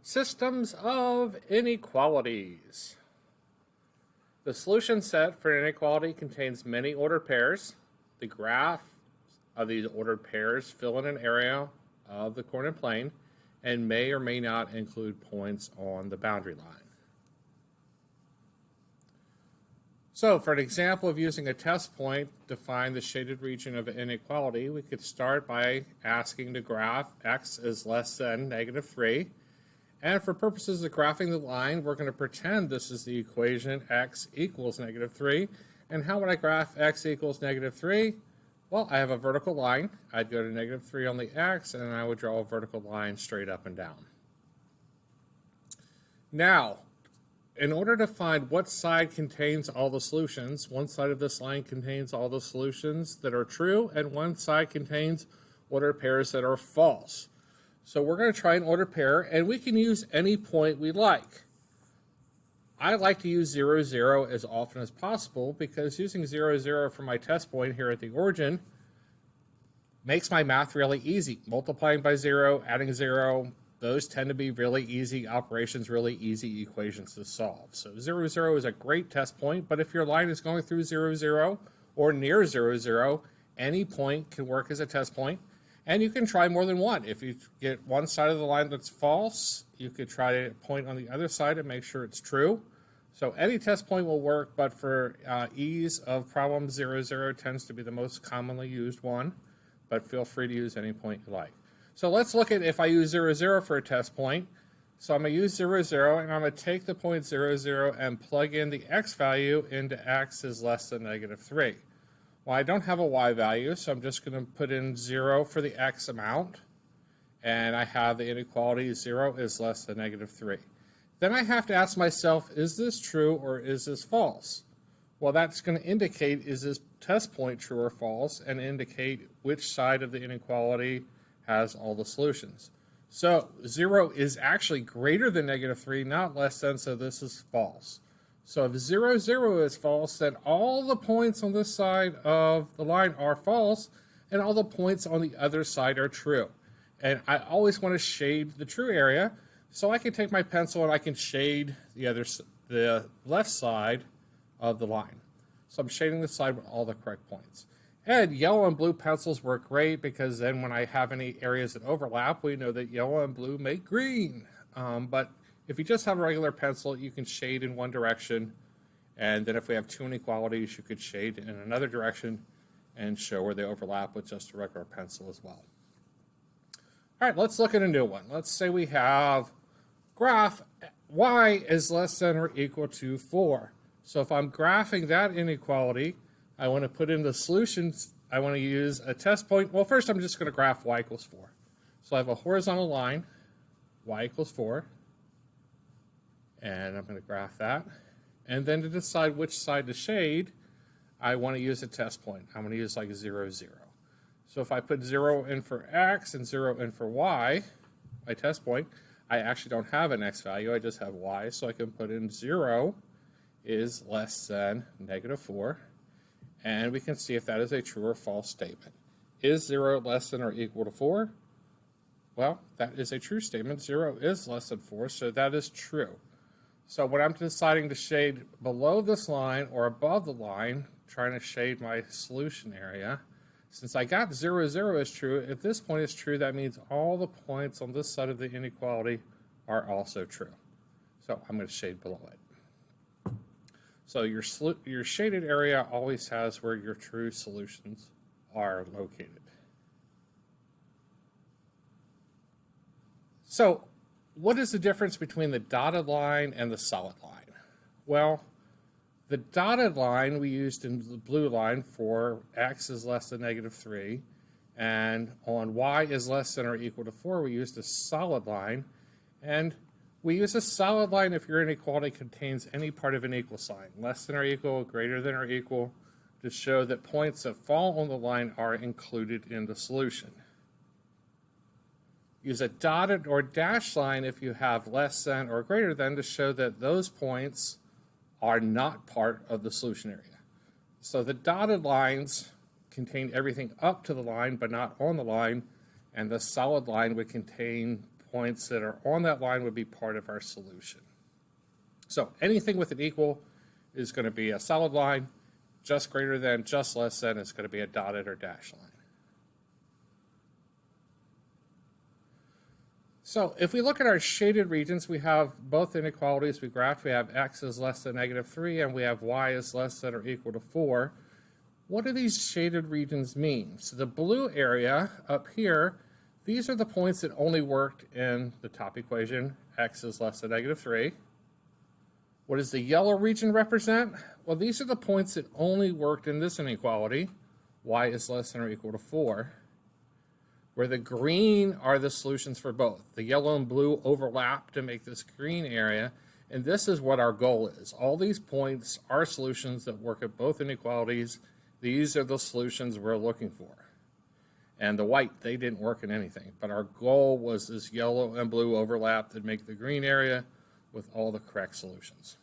Systems of inequalities. The solution set for an inequality contains many ordered pairs. The graph of these ordered pairs fill in an area of the coordinate plane and may or may not include points on the boundary line. So for an example of using a test point to find the shaded region of an inequality, we could start by asking the graph x is less than -3. And for purposes of graphing the line, we're going to pretend this is the equation x equals -3. And how would I graph x equals -3? Well, I have a vertical line. I'd go to -3 on the x, and I would draw a vertical line straight up and down. Now, in order to find what side contains all the solutions, one side of this line contains all the solutions that are true, and one side contains ordered pairs that are false. So we're going to try an ordered pair, and we can use any point we like. I like to use 0, 0 as often as possible because using 0, 0 for my test point here at the origin makes my math really easy. Multiplying by 0, adding 0, those tend to be really easy operations, really easy equations to solve. So 0, 0 is a great test point, but if your line is going through 0, 0 or near 0, 0, any point can work as a test point. And you can try more than one. If you get one side of the line that's false, you could try a point on the other side and make sure it's true. So any test point will work, but for ease of problem, 0, 0 tends to be the most commonly used one, but feel free to use any point you like. So let's look at if I use 0, 0 for a test point. So I'm going to use 0, 0, and I'm going to take the point 0, 0 and plug in the x value into x is less than -3. Well, I don't have a y value, so I'm just going to put in 0 for the x amount, and I have the inequality 0 is less than -3. Then I have to ask myself, is this true or is this false? Well, that's going to indicate, is this test point true or false, and indicate which side of the inequality has all the solutions. So 0 is actually greater than -3, not less than, so this is false. So if 0, 0 is false, then all the points on this side of the line are false, and all the points on the other side are true. And I always want to shade the true area, so I can take my pencil and I can shade the left side of the line. So I'm shading the side with all the correct points. And yellow and blue pencils work great because then when I have any areas that overlap, we know that yellow and blue make green. But if you just have a regular pencil, you can shade in one direction, and then if we have two inequalities, you could shade in another direction and show where they overlap with just a regular pencil as well. All right, let's look at a new one. Let's say we have graph y is less than or equal to 4. So if I'm graphing that inequality, I want to put in the solutions. I want to use a test point. Well, first I'm just going to graph y equals 4. So I have a horizontal line, y equals 4. And I'm going to graph that. And then to decide which side to shade, I want to use a test point. I'm going to use like 0, 0. So if I put 0 in for x and 0 in for y, my test point, I actually don't have an x value, I just have y. So I can put in 0 is less than -4. And we can see if that is a true or false statement. Is 0 less than or equal to 4? Well, that is a true statement. 0 is less than 4, so that is true. So when I'm deciding to shade below this line or above the line, trying to shade my solution area, since I got 0, 0 is true, if this point is true, that means all the points on this side of the inequality are also true. So I'm going to shade below it. So your shaded area always has where your true solutions are located. So what is the difference between the dotted line and the solid line? Well, the dotted line we used in the blue line for x is less than -3, and on y is less than or equal to 4, we used a solid line, and we use a solid line if your inequality contains any part of an equal sign, less than or equal, greater than or equal, to show that points that fall on the line are included in the solution. Use a dotted or dashed line if you have less than or greater than to show that those points are not part of the solution area. So the dotted lines contain everything up to the line but not on the line, and the solid line would contain points that are on that line would be part of our solution. So anything with an equal is going to be a solid line. Just greater than, just less than is going to be a dotted or dashed line. So if we look at our shaded regions, we have both inequalities we graphed. We have x is less than -3, and we have y is less than or equal to 4. What do these shaded regions mean? So the blue area up here, these are the points that only worked in the top equation, x is less than -3. What does the yellow region represent? Well, these are the points that only worked in this inequality, y is less than or equal to 4. Where the green are the solutions for both. The yellow and blue overlap to make this green area, and this is what our goal is. All these points are solutions that work at both inequalities. These are the solutions we're looking for. And the white, they didn't work in anything, but our goal was this yellow and blue overlap that make the green area with all the correct solutions.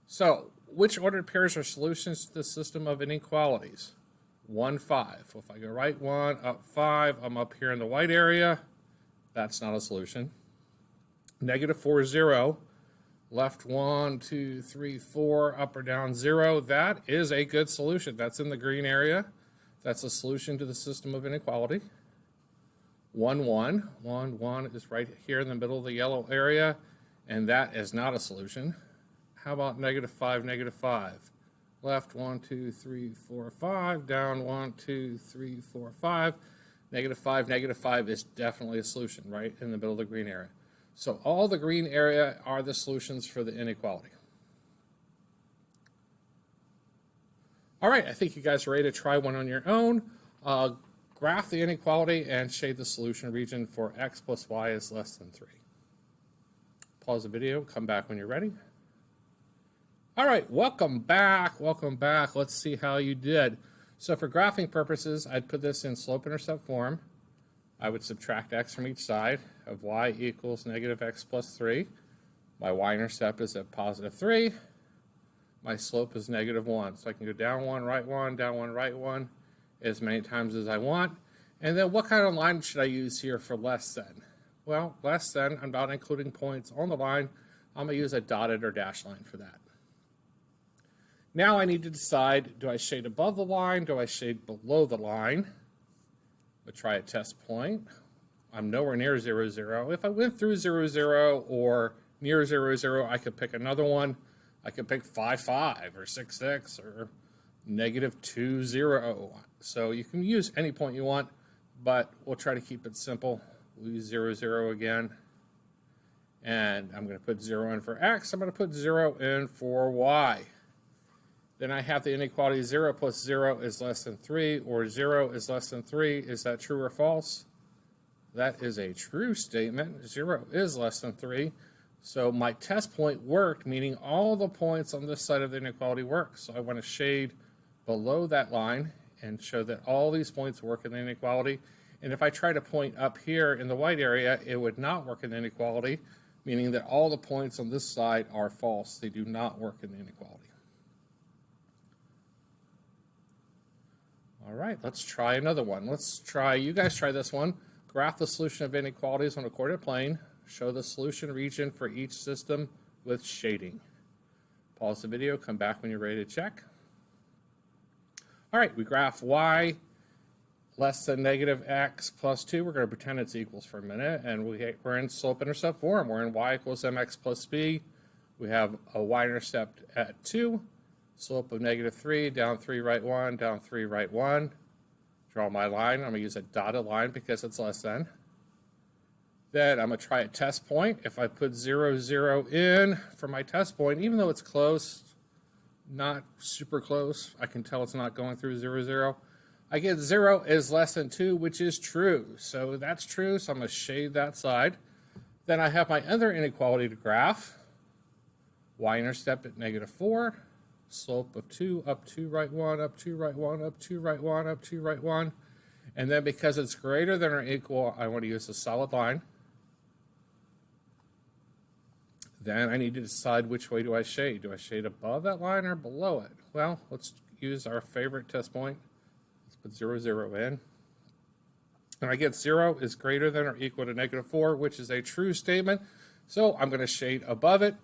So, which ordered pairs are solutions to the system of inequalities? 1, 5. Well, if I go right 1, up 5, I'm up here in the white area. That's not a solution. -4, 0. Left 1, 2, 3, 4, up or down 0. That is a good solution. That's in the green area. That's a solution to the system of inequality. 1, 1. 1, 1 is right here in the middle of the yellow area, and that is not a solution. How about -5, -5? Left 1, 2, 3, 4, 5. Down 1, 2, 3, 4, 5. -5, -5 is definitely a solution right in the middle of the green area. So all the green area are the solutions for the inequality. All right, I think you guys are ready to try one on your own. Graph the inequality and shade the solution region for x plus y is less than 3. Pause the video, come back when you're ready. All right, welcome back, welcome back. Let's see how you did. So for graphing purposes, I'd put this in slope-intercept form. I would subtract x from each side of y equals -x plus 3. My y-intercept is at +3. My slope is -1. So I can go down 1, right 1, down 1, right 1 as many times as I want. And then what kind of line should I use here for less than? Well, less than, I'm not including points on the line. I'm going to use a dotted or dashed line for that. Now I need to decide, do I shade above the line? Do I shade below the line? We'll try a test point. I'm nowhere near 0, 0. If I went through 0, 0 or near 0, 0, I could pick another one. I could pick 5, 5 or 6, 6 or -2, 0. So you can use any point you want, but we'll try to keep it simple. We'll use 0, 0 again. And I'm going to put 0 in for x. I'm going to put 0 in for y. Then I have the inequality 0 plus 0 is less than 3, or 0 is less than 3. Is that true or false? That is a true statement. 0 is less than 3. So my test point worked, meaning all the points on this side of the inequality work. So I want to shade below that line and show that all these points work in the inequality. And if I try to point up here in the white area, it would not work in the inequality, meaning that all the points on this side are false. They do not work in the inequality. All right, let's try another one. You guys try this one. Graph the solution of inequalities on a coordinate plane. Show the solution region for each system with shading. Pause the video, come back when you're ready to check. All right, we graph y less than -x plus 2. We're going to pretend it's equals for a minute, and we're in slope-intercept form. We're in y equals mx plus b. We have a y-intercept at 2. Slope of -3, down 3, right 1, down 3, right 1. Draw my line. I'm going to use a dotted line because it's less than. Then I'm going to try a test point. If I put 0, 0 in for my test point, even though it's close, not super close, I can tell it's not going through 0, 0. I get 0 is less than 2, which is true. So that's true, so I'm going to shade that side. Then I have my other inequality to graph. Y-intercept at -4. Slope of 2, up 2, right 1, up 2, right 1, up 2, right 1, up 2, right 1. And then because it's greater than or equal, I want to use a solid line. Then I need to decide which way do I shade. Do I shade above that line or below it? Well, let's use our favorite test point. Let's put 0, 0 in. And I get 0 is greater than or equal to -4, which is a true statement. So I'm going to shade above it,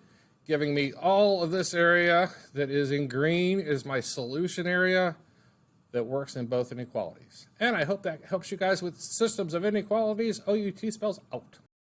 giving me all of this area that is in green is my solution area that works in both inequalities. And I hope that helps you guys with systems of inequalities. OUT spells out.